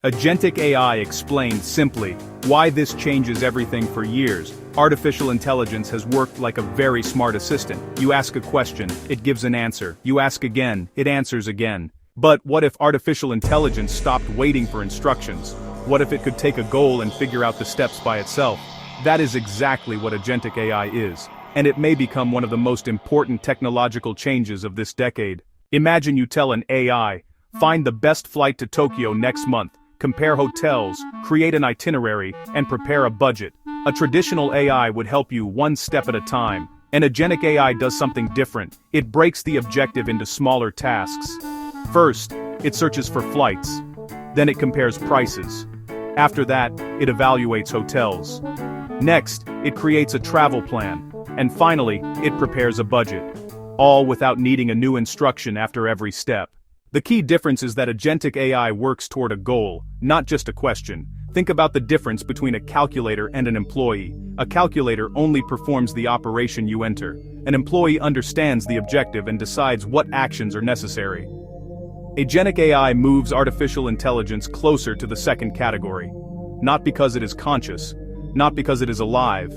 Agentic AI explained simply why this changes everything. For years, artificial intelligence has worked like a very smart assistant. You ask a question, it gives an answer. You ask again, it answers again. But what if artificial intelligence stopped waiting for instructions? What if it could take a goal and figure out the steps by itself? That is exactly what Agentic AI is, and it may become one of the most important technological changes of this decade. Imagine you tell an AI, find the best flight to Tokyo next month, compare hotels, create an itinerary, and prepare a budget. A traditional AI would help you one step at a time. An Agentic AI does something different. It breaks the objective into smaller tasks. First, it searches for flights. Then it compares prices. After that, it evaluates hotels. Next, it creates a travel plan. And finally, it prepares a budget. All without needing a new instruction after every step. The key difference is that Agentic AI works toward a goal, not just a question. Think about the difference between a calculator and an employee. A calculator only performs the operation you enter. An employee understands the objective and decides what actions are necessary. Agentic AI moves artificial intelligence closer to the second category. Not because it is conscious, not because it is alive,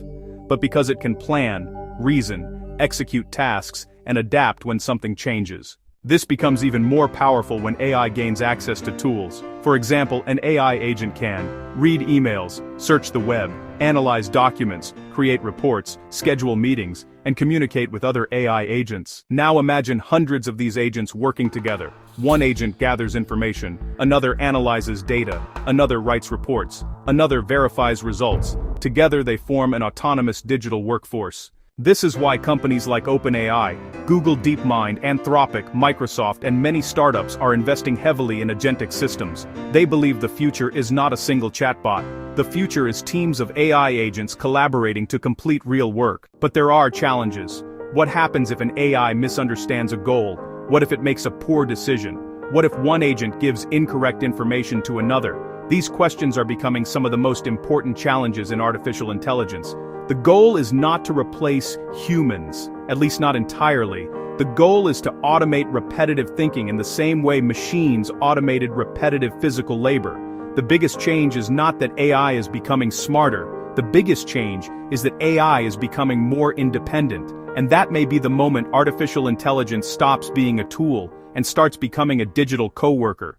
but because it can plan, reason, execute tasks, and adapt when something changes. This becomes even more powerful when AI gains access to tools. For example, an AI agent can read emails, search the web, analyze documents, create reports, schedule meetings, and communicate with other AI agents. Now imagine hundreds of these agents working together. One agent gathers information, another analyzes data, another writes reports, another verifies results. Together they form an autonomous digital workforce. This is why companies like OpenAI, Google DeepMind, Anthropic, Microsoft, and many startups are investing heavily in agentic systems. They believe the future is not a single chatbot. The future is teams of AI agents collaborating to complete real work. But there are challenges. What happens if an AI misunderstands a goal? What if it makes a poor decision? What if one agent gives incorrect information to another? These questions are becoming some of the most important challenges in artificial intelligence. The goal is not to replace humans, at least not entirely. The goal is to automate repetitive thinking in the same way machines automated repetitive physical labor. The biggest change is not that AI is becoming smarter. The biggest change is that AI is becoming more independent, and that may be the moment artificial intelligence stops being a tool and starts becoming a digital coworker.